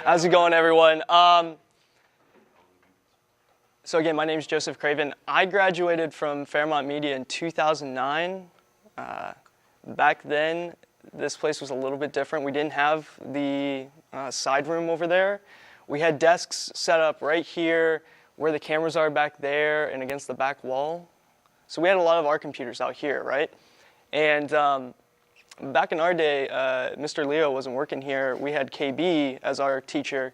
How's it going, everyone? So again, my name is Joseph Craven. I graduated from Fairmont Media in 2009. Back then, this place was a little bit different. We didn't have the side room over there. We had desks set up right here where the cameras are back there and against the back wall. So we had a lot of our computers out here, right? And back in our day, Mr. Leo wasn't working here. We had KB as our teacher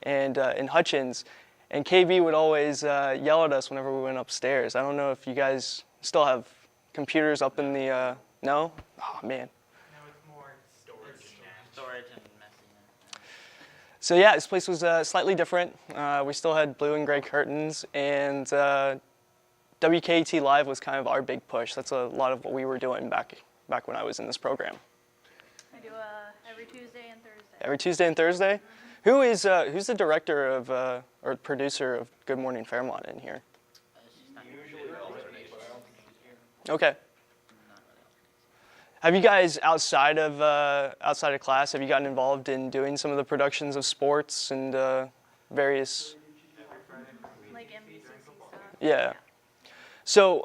and in Hutchins. And KB would always yell at us whenever we went upstairs. I don't know if you guys still have computers up in the, no? Oh, man. No, it's more storage and messy. So yeah, this place was slightly different. We still had blue and gray curtains, and WKT Live was kind of our big push. That's a lot of what we were doing back when I was in this program. I do every Tuesday and Thursday. Every Tuesday and Thursday? Mm-hmm. Who's the director of or producer of Good Morning Fairmont in here? Okay. Have you guys outside of class? Have you gotten involved in doing some of the productions of sports and various? Like NBC stuff. Yeah. So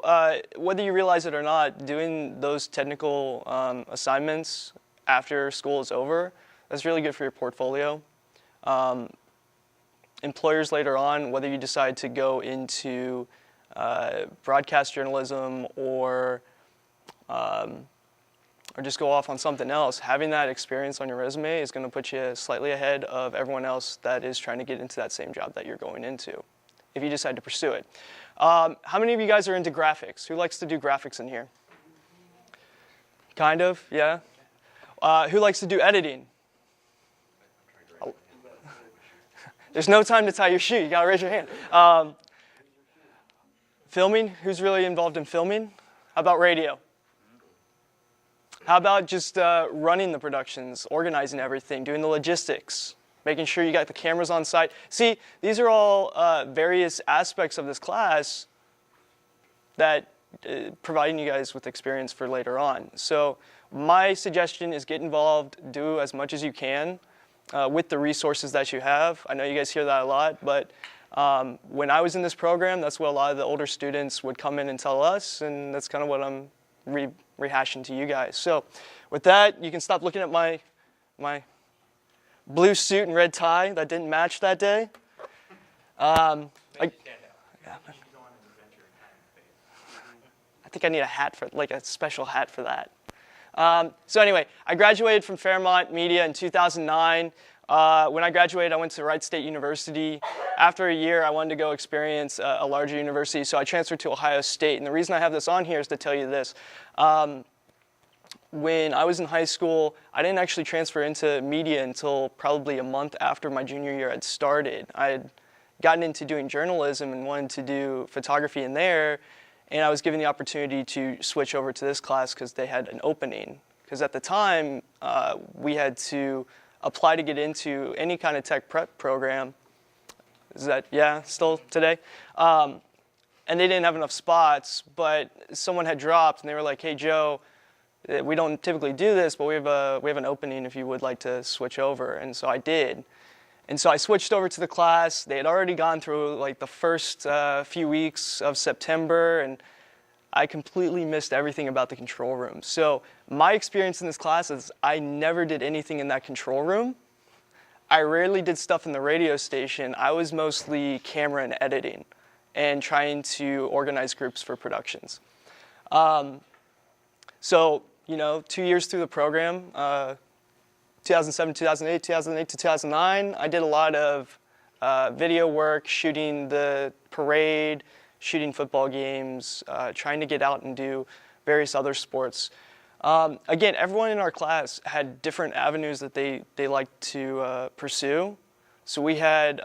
whether you realize it or not, doing those technical assignments after school is over, that's really good for your portfolio. Employers later on, whether you decide to go into broadcast journalism or just go off on something else, having that experience on your resume is going to put you slightly ahead of everyone else that is trying to get into that same job that you're going into, if you decide to pursue it. How many of you guys are into graphics? Who likes to do graphics in here? Kind of, yeah. Who likes to do editing? There's no time to tie your shoe. You gotta raise your hand. Filming? Who's really involved in filming? How about radio? How about just running the productions, organizing everything, doing the logistics, making sure you got the cameras on site? See, these are all various aspects of this class that providing you guys with experience for later on. So my suggestion is get involved, do as much as you can with the resources that you have. I know you guys hear that a lot, but when I was in this program, that's what a lot of the older students would come in and tell us, and that's kind of what I'm rehashing to you guys. So with that, you can stop looking at my blue suit and red tie that didn't match that day. I think I need a hat for, like a special hat for that. So anyway, I graduated from Fairmont Media in 2009. When I graduated, I went to Wright State University. After a year, I wanted to go experience a larger university, so I transferred to Ohio State. And the reason I have this on here is to tell you this. When I was in high school, I didn't actually transfer into media until probably a month after my junior year had started. I had gotten into doing journalism and wanted to do photography in there, and I was given the opportunity to switch over to this class because they had an opening. Because at the time, we had to apply to get into any kind of tech prep program. Is that, yeah, still today? And they didn't have enough spots, but someone had dropped, and they were like, hey, Joe, we don't typically do this, but we have an opening if you would like to switch over. And so I did. And so I switched over to the class. They had already gone through like the first few weeks of September, and I completely missed everything about the control room. So my experience in this class is I never did anything in that control room. I rarely did stuff in the radio station. I was mostly camera and editing and trying to organize groups for productions. So, 2 years through the program, 2007, 2008, 2008 to 2009, I did a lot of video work, shooting the parade, shooting football games, trying to get out and do various other sports. Again, everyone in our class had different avenues that they liked to pursue. So we had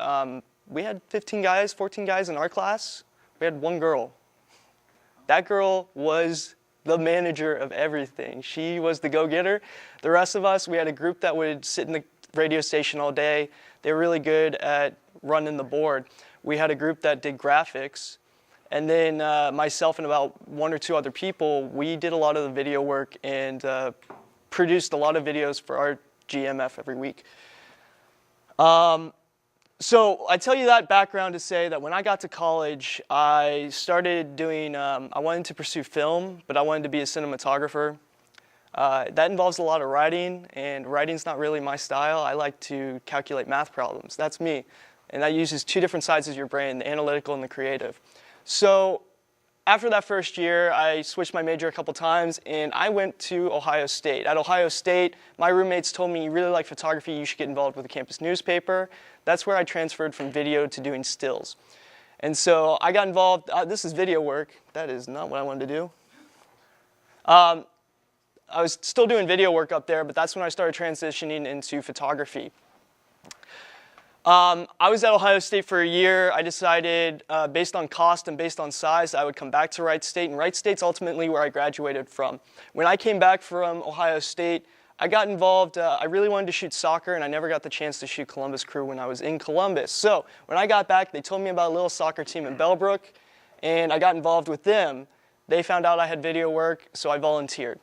15 guys, 14 guys in our class. We had one girl. That girl was the manager of everything. She was the go-getter. The rest of us, we had a group that would sit in the radio station all day. They were really good at running the board. We had a group that did graphics. And then myself and about one or two other people, we did a lot of the video work and produced a lot of videos for our GMF every week. So I tell you that background to say that when I got to college, I started doing, I wanted to pursue film, but I wanted to be a cinematographer. That involves a lot of writing, and writing's not really my style. I like to calculate math problems. That's me. And that uses two different sides of your brain, the analytical and the creative. So after that first year, I switched my major a couple times, and I went to Ohio State. At Ohio State, my roommates told me, you really like photography, you should get involved with the campus newspaper. That's where I transferred from video to doing stills. And so I got involved. This is video work. That is not what I wanted to do. I was still doing video work up there, but that's when I started transitioning into photography. I was at Ohio State for a year. I decided, based on cost and based on size, I would come back to Wright State, and Wright State's ultimately where I graduated from. When I came back from Ohio State, I got involved. I really wanted to shoot soccer, and I never got the chance to shoot Columbus Crew when I was in Columbus. So when I got back, they told me about a little soccer team in Bellbrook, and I got involved with them. They found out I had video work, so I volunteered.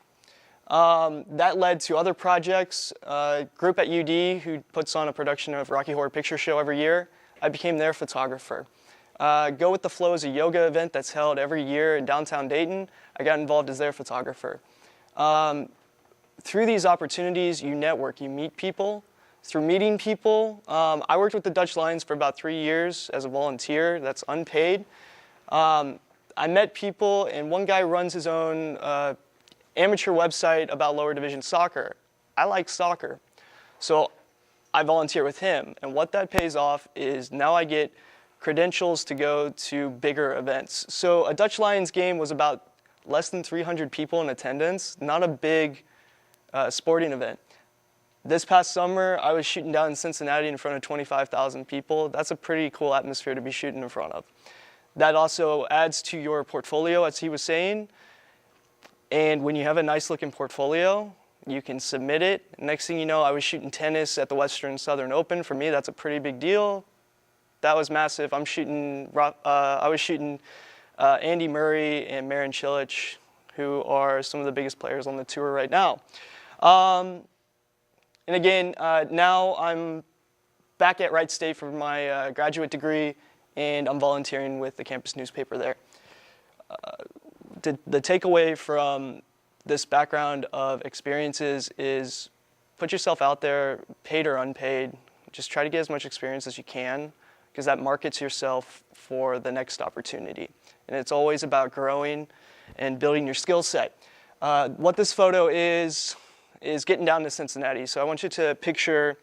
That led to other projects. A group at UD who puts on a production of Rocky Horror Picture Show every year. I became their photographer. Go With the Flow is a yoga event that's held every year in downtown Dayton. I got involved as their photographer. Through these opportunities, you network, you meet people. Through meeting people, I worked with the Dutch Lions for about 3 years as a volunteer. That's unpaid. I met people, and one guy runs his own amateur website about lower division soccer. I like soccer, so I volunteer with him. And what that pays off is now I get credentials to go to bigger events. So a Dutch Lions game was about less than 300 people in attendance, not a big sporting event. This past summer, I was shooting down in Cincinnati in front of 25,000 people. That's a pretty cool atmosphere to be shooting in front of. That also adds to your portfolio, as he was saying. And when you have a nice looking portfolio, you can submit it. Next thing you know, I was shooting tennis at the Western Southern Open. For me, that's a pretty big deal. That was massive. I was shooting Andy Murray and Marin Cilic, who are some of the biggest players on the tour right now. And again, now I'm back at Wright State for my graduate degree, and I'm volunteering with the campus newspaper there. The takeaway from this background of experiences is put yourself out there, paid or unpaid. Just try to get as much experience as you can, because that markets yourself for the next opportunity. And it's always about growing and building your skill set. What this photo is getting down to Cincinnati. So I want you to picture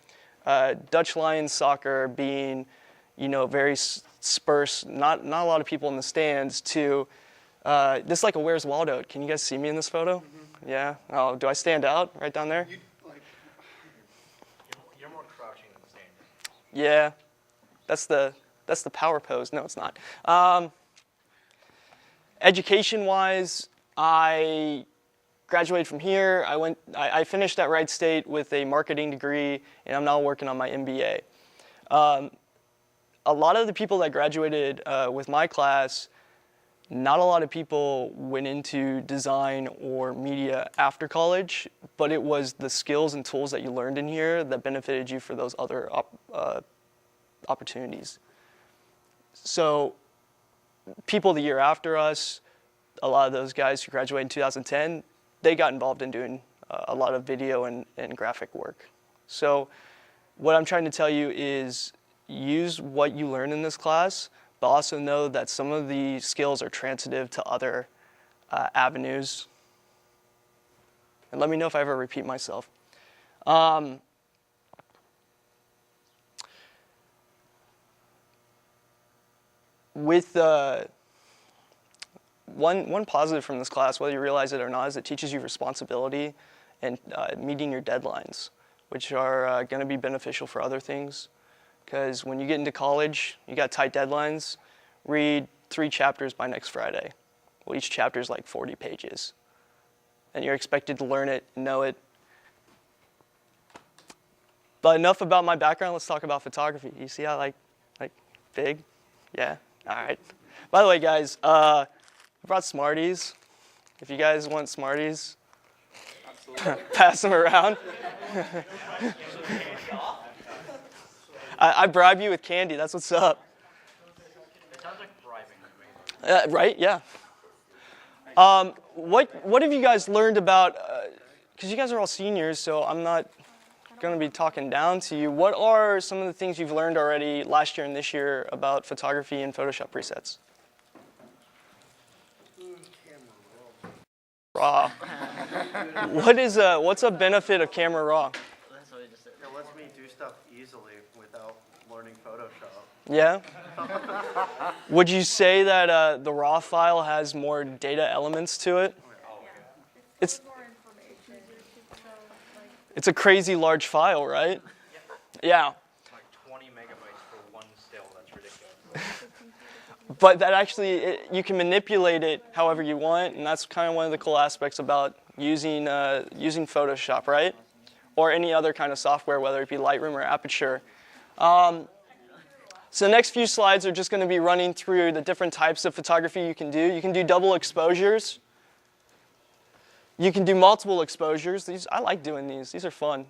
Dutch Lions soccer being, very sparse, not a lot of people in the stands, to this is like a Where's Waldo. Can you guys see me in this photo? Mm-hmm. Yeah. Oh, do I stand out right down there? You're more crouching than standing. Yeah. That's the power pose. No, it's not. Education-wise, I graduated from here. I finished at Wright State with a marketing degree, and I'm now working on my MBA. A lot of the people that graduated with my class, not a lot of people went into design or media after college, but it was the skills and tools that you learned in here that benefited you for those other opportunities. So people the year after us, a lot of those guys who graduated in 2010, they got involved in doing a lot of video and graphic work. So what I'm trying to tell you is use what you learn in this class, but also know that some of the skills are transitive to other avenues. And let me know if I ever repeat myself. With one positive from this class, whether you realize it or not, is it teaches you responsibility and meeting your deadlines, which are going to be beneficial for other things. Because when you get into college, you got tight deadlines. Read 3 chapters by next Friday. Well, each chapter is like 40 pages. And you're expected to learn it, know it. But enough about my background, let's talk about photography. You see how like big? Yeah, all right. By the way, guys, I brought Smarties. If you guys want Smarties, pass them around. I bribe you with candy. That's what's up. It sounds like bribing. Right? Yeah. What have you guys learned about? Because you guys are all seniors, so I'm not going to be talking down to you. What are some of the things you've learned already last year and this year about photography and Photoshop presets? Raw. What's a benefit of camera raw? That's what we just said. It lets me do stuff easily without learning Photoshop. Yeah. Would you say that the raw file has more data elements to it? It's a crazy large file, right? Yeah. Like 20 megabytes for one still. That's ridiculous. But that actually, you can manipulate it however you want, and that's kind of one of the cool aspects about using Photoshop, right? Or any other kind of software, whether it be Lightroom or Aperture. So the next few slides are just going to be running through the different types of photography you can do. You can do double exposures. You can do multiple exposures. I like doing these. These are fun.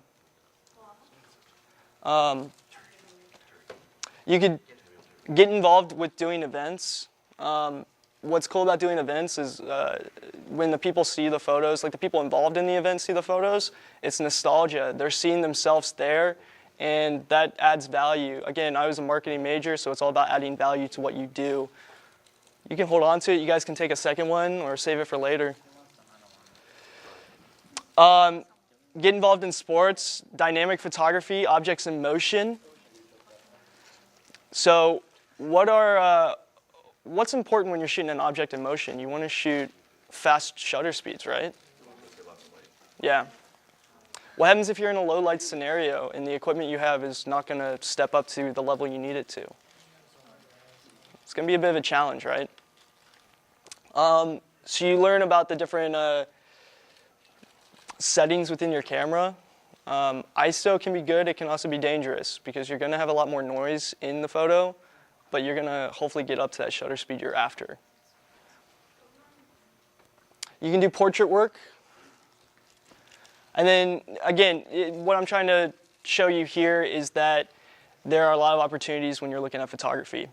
You could get involved with doing events. What's cool about doing events is when the people see the photos, like the people involved in the event see the photos, it's nostalgia. They're seeing themselves there, and that adds value. Again, I was a marketing major, so it's all about adding value to what you do. You can hold on to it. You guys can take a second one or save it for later. Get involved in sports, dynamic photography, objects in motion. So what's important when you're shooting an object in motion? You want to shoot fast shutter speeds, right? Yeah. What happens if you're in a low light scenario and the equipment you have is not going to step up to the level you need it to? It's going to be a bit of a challenge, right? So you learn about the different settings within your camera. ISO can be good. It can also be dangerous because you're going to have a lot more noise in the photo, but you're going to hopefully get up to that shutter speed you're after. You can do portrait work. And then, again, what I'm trying to show you here is that there are a lot of opportunities when you're looking at photography.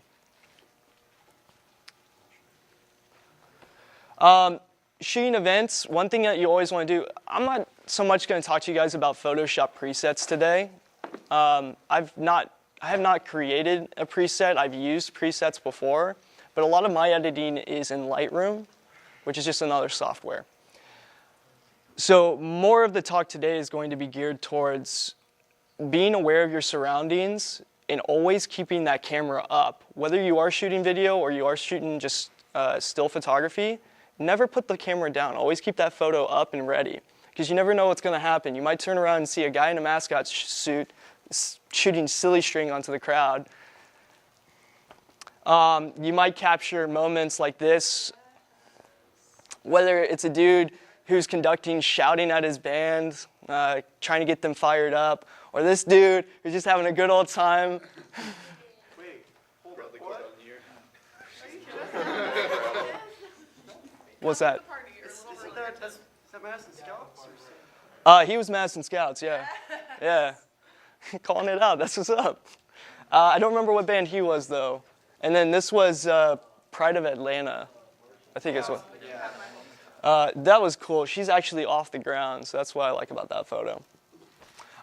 Shooting events, one thing that you always want to do, I'm not so much going to talk to you guys about Photoshop presets today. I have not created a preset. I've used presets before, but a lot of my editing is in Lightroom, which is just another software. So more of the talk today is going to be geared towards being aware of your surroundings and always keeping that camera up. Whether you are shooting video or you are shooting just still photography, never put the camera down. Always keep that photo up and ready, because you never know what's going to happen. You might turn around and see a guy in a mascot suit shooting silly string onto the crowd. You might capture moments like this, whether it's a dude who's conducting, shouting at his band, trying to get them fired up, or this dude who's just having a good old time. Wait, hold up, What's that? Is that Madison Scouts? He was Madison Scouts, yeah. Yeah. Calling it out, that's what's up. I don't remember what band he was, though. And then this was Pride of Atlanta, I think it's what. That was cool. She's actually off the ground, so that's what I like about that photo.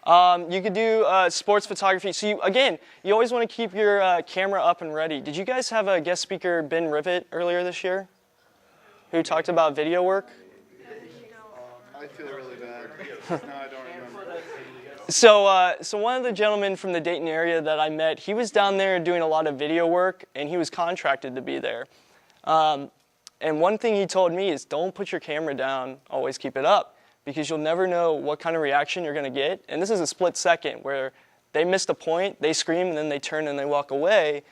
You could do sports photography. So you always want to keep your camera up and ready. Did you guys have a guest speaker, Ben Rivet, earlier this year, who talked about video work? I feel really bad. No, I don't remember. So one of the gentlemen from the Dayton area that I met, he was down there doing a lot of video work, and he was contracted to be there. And one thing he told me is don't put your camera down, always keep it up, because you'll never know what kind of reaction you're going to get. And this is a split second where they missed a point, they scream, and then they turn and they walk away.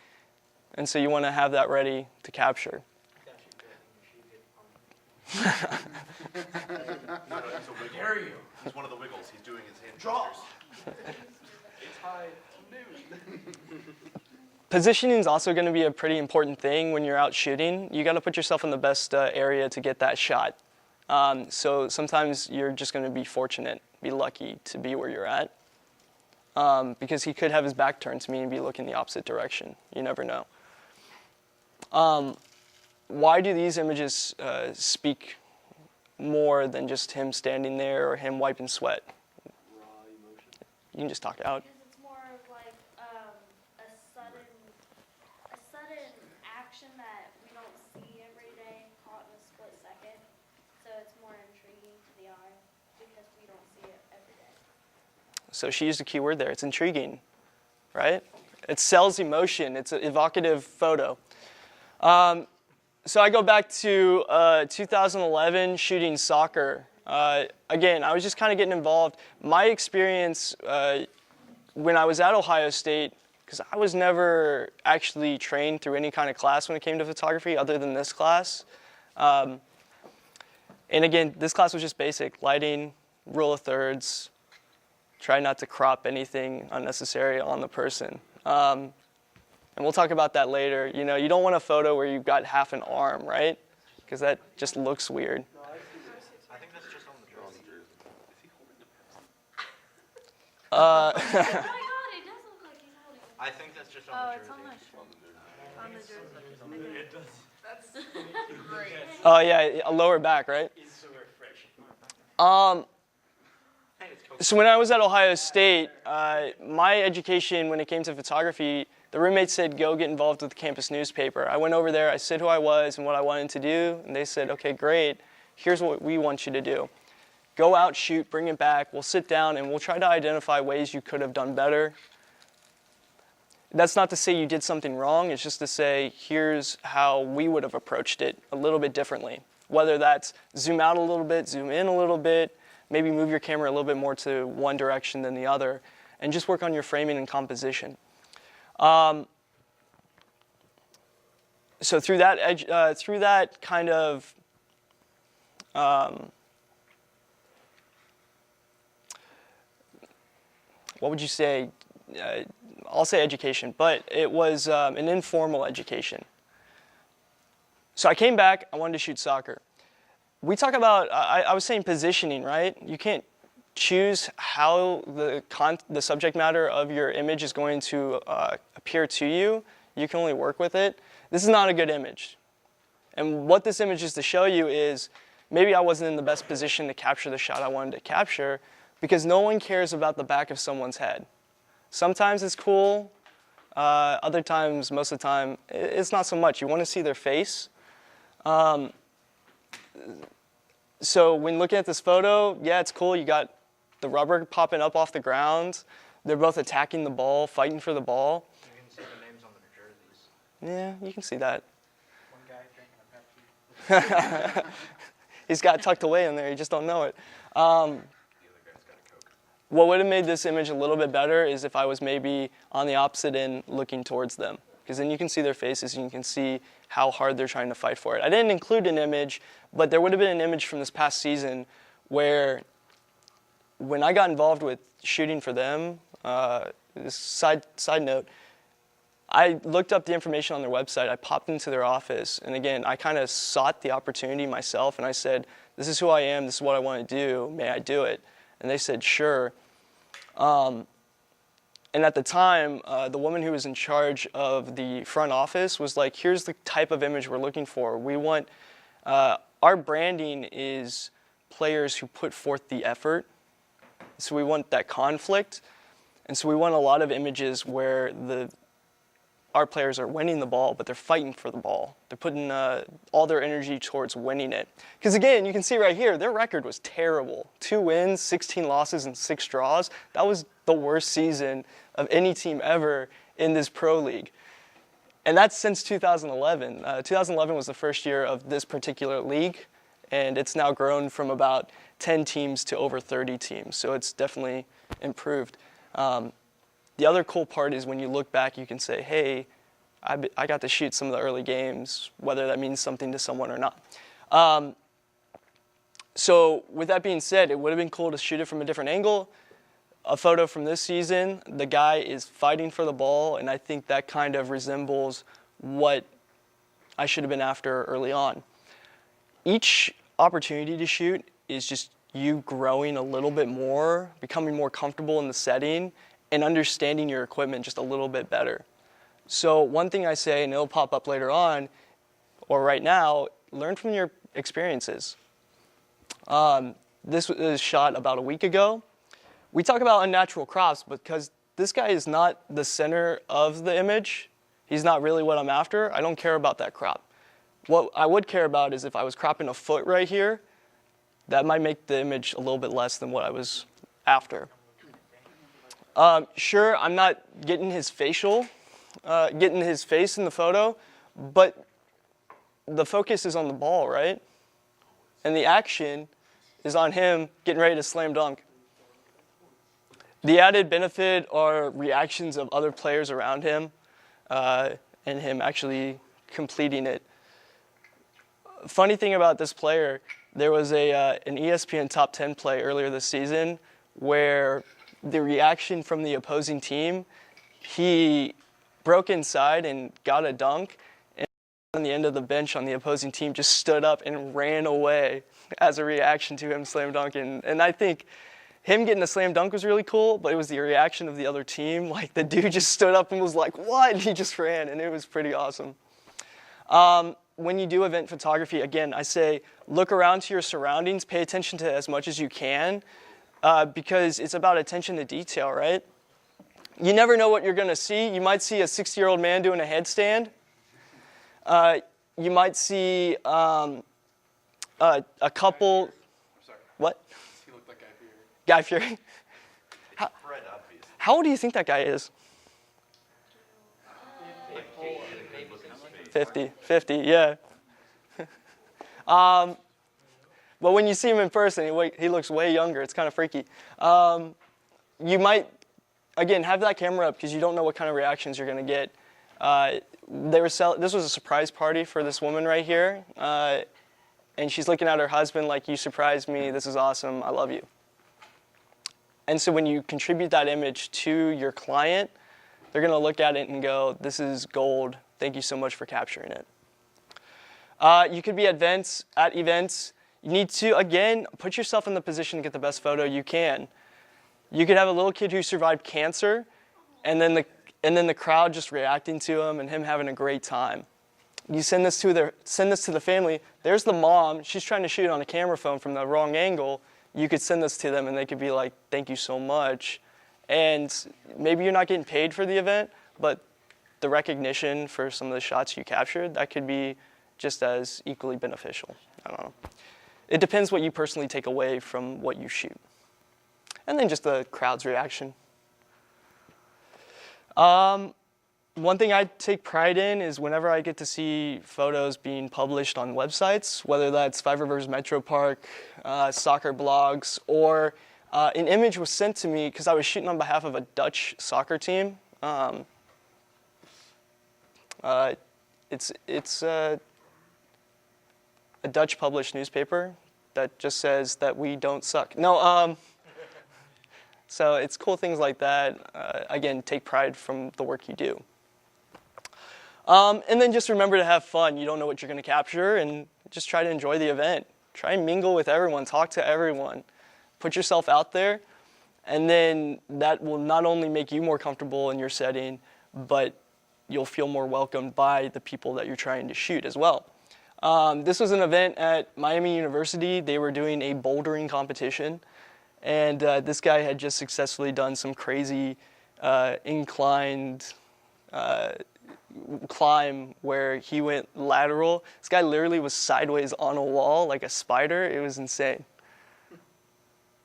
And so you want to have that ready to capture. How dare you? He's one of the Wiggles. He's doing his hand gestures. It's high noon. Positioning is also going to be a pretty important thing when you're out shooting. You got to put yourself in the best area to get that shot. So sometimes you're just going to be fortunate, be lucky to be where you're at. because he could have his back turned to me and be looking the opposite direction. You never know. Why do these images speak more than just him standing there or him wiping sweat? Raw emotion. You can just talk it out. Because it's more of like a sudden action that we don't see every day, caught in a split second. So it's more intriguing to the eye because we don't see it every day. So she used a key word there. It's intriguing, right? It sells emotion. It's an evocative photo. So I go back to 2011 shooting soccer. Again, I was just kind of getting involved. My experience when I was at Ohio State, because I was never actually trained through any kind of class when it came to photography other than this class. And again, this class was just basic: lighting, rule of thirds, try not to crop anything unnecessary on the person. And we'll talk about that later. You know, you don't want a photo where you've got half an arm, right? Because that just looks weird. I think that's just on the jersey. Oh my god, it does look like he's holding it. I think that's just on Oh, the it's jersey. on the jersey. Oh yeah, a lower back, right? So when I was at Ohio State, my education when it came to photography, the roommate said, go get involved with the campus newspaper. I went over there, I said who I was and what I wanted to do, and they said, okay, great, here's what we want you to do. Go out, shoot, bring it back, we'll sit down and we'll try to identify ways you could have done better. That's not to say you did something wrong, it's just to say, here's how we would have approached it a little bit differently. Whether that's zoom out a little bit, zoom in a little bit, maybe move your camera a little bit more to one direction than the other, and just work on your framing and composition. So through that kind of what would you say? I'll say education, but it was an informal education. So I came back, I wanted to shoot soccer. We talk about, I was saying positioning, right? You can't choose how the subject matter of your image is going to appear to you. You can only work with it. This is not a good image. And what this image is to show you is maybe I wasn't in the best position to capture the shot I wanted to capture because no one cares about the back of someone's head. Sometimes it's cool. Other times, most of the time, it's not so much. You want to see their face. So when looking at this photo, yeah, it's cool. You got the rubber popping up off the ground. They're both attacking the ball, fighting for the ball. You can see the names on the jerseys. Yeah, you can see that. One guy drinking a Pepsi. He's got it tucked away in there. You just don't know it. The other guy's got a Coke. What would have made this image a little bit better is if I was maybe on the opposite end looking towards them. Because then you can see their faces and you can see how hard they're trying to fight for it. I didn't include an image, but there would have been an image from this past season where when I got involved with shooting for them, this side note, I looked up the information on their website. I popped into their office. And again, I kind of sought the opportunity myself. And I said, this is who I am. This is what I want to do. May I do it? And they said, sure. And at the time, the woman who was in charge of the front office was like, here's the type of image we're looking for. We want, our branding is players who put forth the effort. So we want that conflict. And so we want a lot of images where our players are winning the ball, but they're fighting for the ball. They're putting all their energy towards winning it. Because again, you can see right here, their record was terrible. 2 wins, 16 losses, and 6 draws. That was the worst season of any team ever in this pro league. And that's since 2011. 2011 was the first year of this particular league, and it's now grown from about 10 teams to over 30 teams. So it's definitely improved. The other cool part is when you look back, you can say, hey, I got to shoot some of the early games, whether that means something to someone or not. So with that being said, it would have been cool to shoot it from a different angle. A photo from this season, the guy is fighting for the ball, and I think that kind of resembles what I should have been after early on. Each opportunity to shoot is just you growing a little bit more, becoming more comfortable in the setting, and understanding your equipment just a little bit better. So one thing I say, and it'll pop up later on, or right now, learn from your experiences. This was shot about a week ago. We talk about unnatural crops because this guy is not the center of the image. He's not really what I'm after. I don't care about that crop. What I would care about is if I was cropping a foot right here, that might make the image a little bit less than what I was after. Sure, I'm not getting his face in the photo, but the focus is on the ball, right? And the action is on him getting ready to slam dunk. The added benefit are reactions of other players around him and him actually completing it. Funny thing about this player, there was an ESPN top 10 play earlier this season where the reaction from the opposing team, he broke inside and got a dunk, and on the end of the bench on the opposing team just stood up and ran away as a reaction to him slam dunking. And I think him getting a slam dunk was really cool, but it was the reaction of the other team. Like, the dude just stood up and was like, what? And he just ran, and it was pretty awesome. When you do event photography, again, I say look around to your surroundings, pay attention to as much as you can, because it's about attention to detail, right? You never know what you're going to see. You might see a 60-year-old man doing a headstand. You might see a couple. Sorry. What? He looked like Guy Fieri. Guy Fieri. Fred, obviously. How old do you think that guy is? 50, yeah. But when you see him in person, he looks way younger. It's kind of freaky. You might, again, have that camera up because you don't know what kind of reactions you're going to get. This was a surprise party for this woman right here, and she's looking at her husband like, you surprised me, this is awesome, I love you. And so when you contribute that image to your client, they're going to look at it and go, this is gold. Thank you so much for capturing it. You could be at events. You need to, again, put yourself in the position to get the best photo you can. You could have a little kid who survived cancer, and then the crowd just reacting to him and him having a great time. You send this to the family. There's the mom. She's trying to shoot on a camera phone from the wrong angle. You could send this to them, and they could be like, thank you so much. And maybe you're not getting paid for the event, but the recognition for some of the shots you captured, that could be just as equally beneficial. I don't know. It depends what you personally take away from what you shoot. And then just the crowd's reaction. One thing I take pride in is whenever I get to see photos being published on websites, whether that's Five Rivers Metro Park, soccer blogs, or an image was sent to me because I was shooting on behalf of a Dutch soccer team. It's a Dutch published newspaper that just says that we don't suck. No, so it's cool things like that. Again, take pride from the work you do. And then just remember to have fun. You don't know what you're going to capture, and just try to enjoy the event. Try and mingle with everyone, talk to everyone. Put yourself out there, and then that will not only make you more comfortable in your setting, but you'll feel more welcomed by the people that you're trying to shoot as well. This was an event at Miami University. They were doing a bouldering competition, and this guy had just successfully done some crazy inclined climb where he went lateral. This guy literally was sideways on a wall like a spider. It was insane.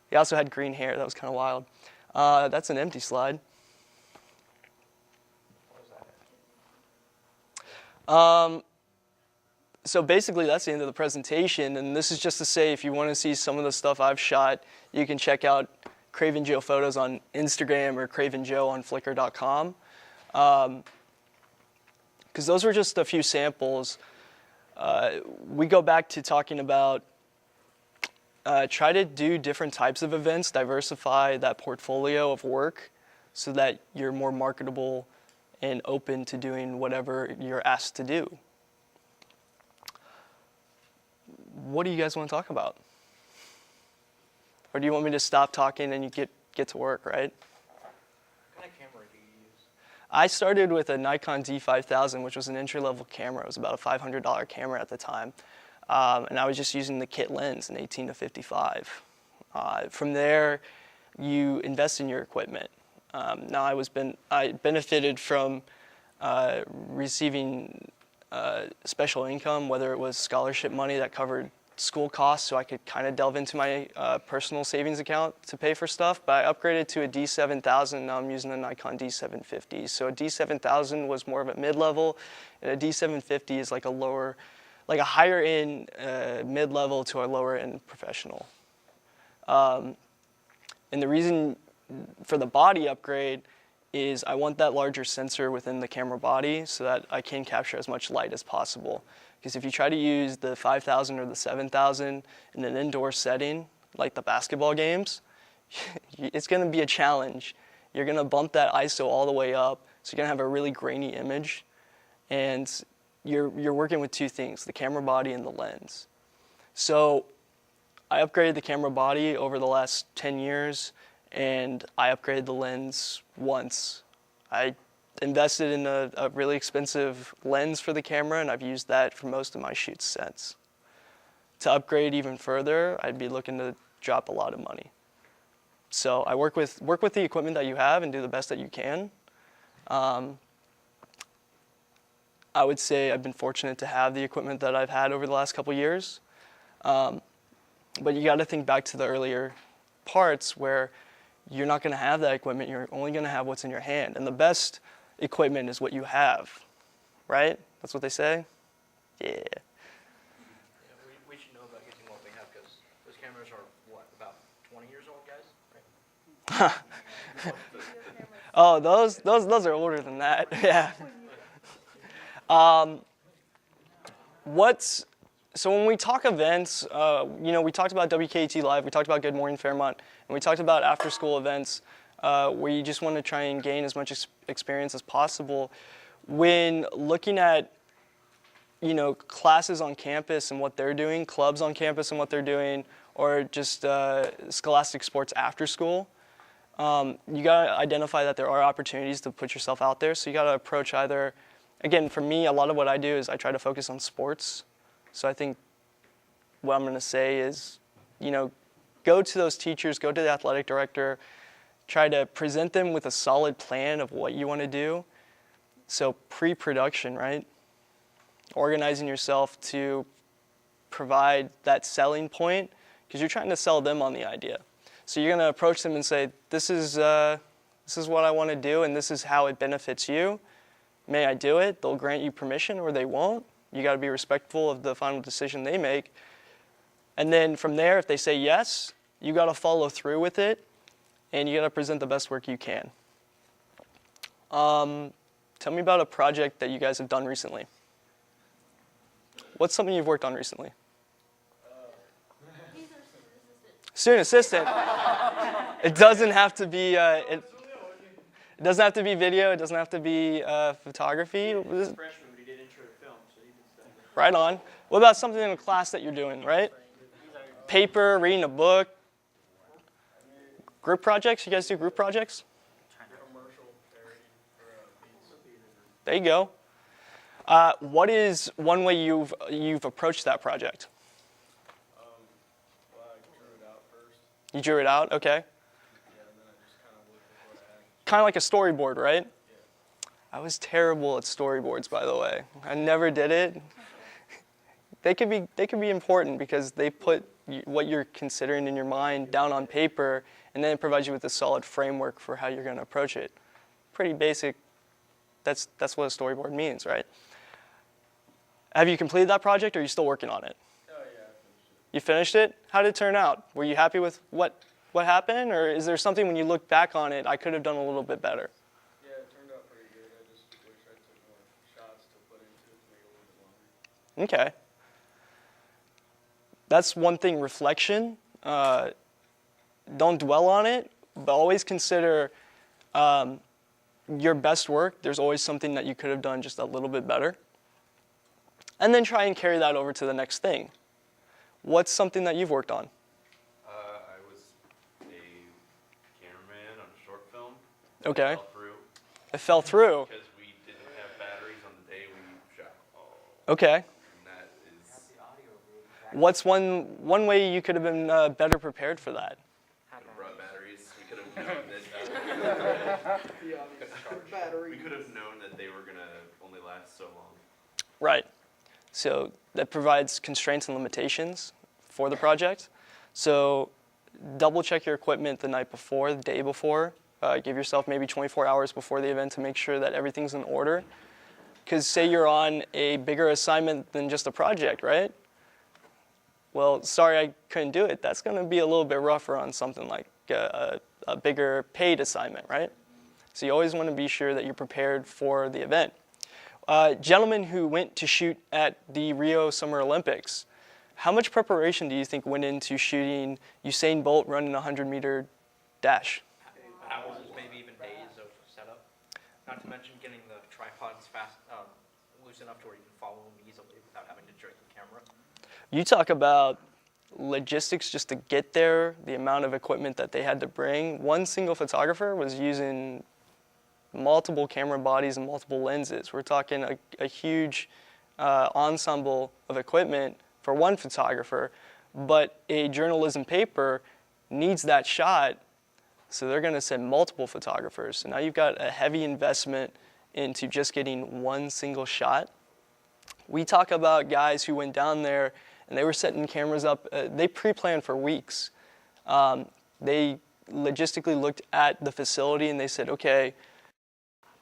He also had green hair. That was kind of wild. That's an empty slide. So basically that's the end of the presentation, and this is just to say if you want to see some of the stuff I've shot, you can check out Craven Joe Photos on Instagram or Craven Joe on Flickr.com. Because those were just a few samples. We go back to talking about try to do different types of events, diversify that portfolio of work so that you're more marketable and open to doing whatever you're asked to do. What do you guys want to talk about? Or do you want me to stop talking and you get to work, right? Can I started with a Nikon D5000, which was an entry-level camera. It was about a $500 camera at the time. And I was just using the kit lens, an 18 to 55. From there, you invest in your equipment. Now I benefited from receiving special income, whether it was scholarship money that covered school costs, so I could kind of delve into my personal savings account to pay for stuff. But I upgraded to a D7000. Now I'm using a Nikon D750. So a D7000 was more of a mid-level, and a D750 is like a higher end mid-level to a lower end professional. And the reason for the body upgrade is I want that larger sensor within the camera body so that I can capture as much light as possible. Because if you try to use the 5000 or the 7000 in an indoor setting, like the basketball games, it's going to be a challenge. You're going to bump that ISO all the way up, so you're going to have a really grainy image. And you're working with two things, the camera body and the lens. So I upgraded the camera body over the last 10 years, and I upgraded the lens once. I invested in a really expensive lens for the camera, and I've used that for most of my shoots since. To upgrade even further, I'd be looking to drop a lot of money. So I work with the equipment that you have and do the best that you can. I would say I've been fortunate to have the equipment that I've had over the last couple years. But you got to think back to the earlier parts where you're not going to have that equipment. You're only going to have what's in your hand. And the best equipment is what you have, right? That's what they say? Yeah. We should know about using what we have because those cameras are, what, about 20 years old, guys? Oh, those are older than that. Yeah. So when we talk events, we talked about WKT Live, we talked about Good Morning Fairmont, and we talked about after-school events where you just want to try and gain as much experience as possible. When looking at, classes on campus and what they're doing, clubs on campus and what they're doing, or just scholastic sports after school, you got to identify that there are opportunities to put yourself out there. So you got to approach either, again, for me, a lot of what I do is I try to focus on sports. So I think what I'm going to say is, go to those teachers, go to the athletic director, try to present them with a solid plan of what you want to do. So pre-production, right? Organizing yourself to provide that selling point because you're trying to sell them on the idea. So you're going to approach them and say, this is what I want to do and this is how it benefits you. May I do it? They'll grant you permission or they won't. You got to be respectful of the final decision they make. And then from there, if they say yes, you got to follow through with it, and you got to present the best work you can. Tell me about a project that you guys have done recently. What's something you've worked on recently? Student assistant. It doesn't have to be. It doesn't have to be video. It doesn't have to be photography. Right on. What about something in a class that you're doing, right? Paper, reading a book. Group projects? You guys do group projects? There you go. What is one way you've approached that project? Well, I drew it out first. You drew it out? Okay. Yeah, and then I just kind of looked at what I had. Kind of like a storyboard, right? Yeah. I was terrible at storyboards, by the way. I never did it. They can be important because they put what you're considering in your mind down on paper, and then it provides you with a solid framework for how you're going to approach it. Pretty basic. That's what a storyboard means, right? Have you completed that project, or are you still working on it? Oh, yeah, I finished it. You finished it? How did it turn out? Were you happy with what happened, or is there something when you look back on it, I could have done a little bit better? Yeah, it turned out pretty good. I just wish I took more shots to put into it to make it a little bit longer. Okay. That's one thing, reflection. Don't dwell on it, but always consider your best work. There's always something that you could have done just a little bit better. And then try and carry that over to the next thing. What's something that you've worked on? I was a cameraman on a short film. Okay. Fell through. It fell through. Because we didn't have batteries on the day we shot. Okay. And that is, What's one way you could have been better prepared for that? could have brought batteries. We could have known that. We could have known that they were gonna only last so long. Right. So that provides constraints and limitations for the project. So double check your equipment the night before, the day before. Give yourself maybe 24 hours before the event to make sure that everything's in order. Because say you're on a bigger assignment than just a project, right? Well, sorry I couldn't do it. That's going to be a little bit rougher on something like a bigger paid assignment, right? So you always want to be sure that you're prepared for the event. Gentlemen who went to shoot at the Rio Summer Olympics, how much preparation do you think went into shooting Usain Bolt running a 100-meter dash? Hours, maybe even days of setup. Not to mention getting the tripods loose enough to where you can follow them easily without having to jerk the camera. You talk about logistics just to get there, the amount of equipment that they had to bring. One single photographer was using multiple camera bodies and multiple lenses. We're talking a huge ensemble of equipment for one photographer, but a journalism paper needs that shot, so they're going to send multiple photographers. So now you've got a heavy investment into just getting one single shot. We talk about guys who went down there and they were setting cameras up. They pre-planned for weeks. They logistically looked at the facility and they said, okay,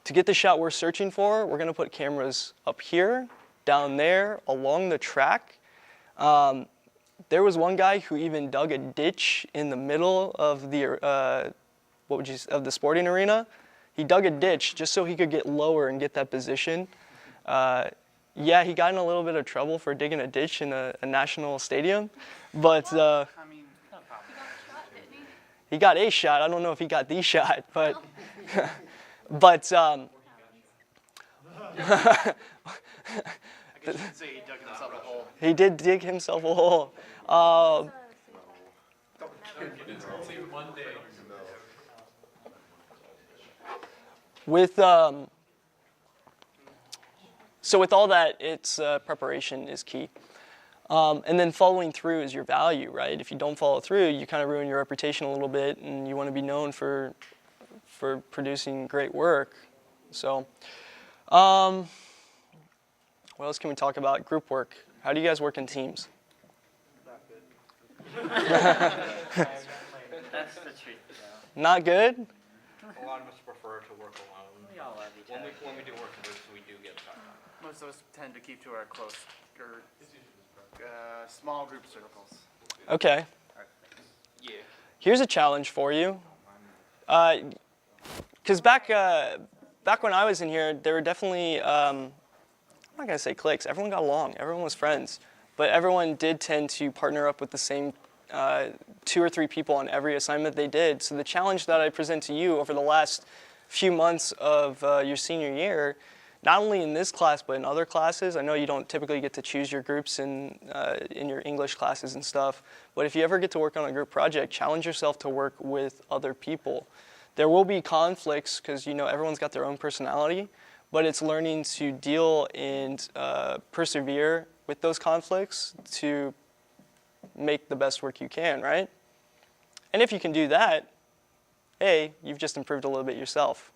to get the shot we're searching for, we're going to put cameras up here, down there, along the track. There was one guy who even dug a ditch in the middle of the of the sporting arena. He dug a ditch just so he could get lower and get that position. Yeah, he got in a little bit of trouble for digging a ditch in a national stadium, but he got a shot. I don't know if he got the shot, but but I guess you could say he dug himself a hole. he did dig himself a hole. So with all that, it's preparation is key. And then following through is your value, right? If you don't follow through, you kind of ruin your reputation a little bit, and you want to be known for producing great work. So what else can we talk about? Group work. How do you guys work in teams? That's the truth, though. Not good? A lot of us prefer to work alone. We all love each other. When we do work in groups, we do get time. Most of us tend to keep to our close, or small group circles. Okay. Yeah. Here's a challenge for you. Because back when I was in here, there were definitely, I'm not going to say cliques. Everyone got along. Everyone was friends. But everyone did tend to partner up with the same 2 or 3 people on every assignment they did. So the challenge that I present to you over the last few months of your senior year, not only in this class but in other classes. I know you don't typically get to choose your groups in your English classes and stuff, but if you ever get to work on a group project, challenge yourself to work with other people. There will be conflicts because everyone's got their own personality, but it's learning to deal and persevere with those conflicts to make the best work you can, right? And if you can do that, hey, you've just improved a little bit yourself.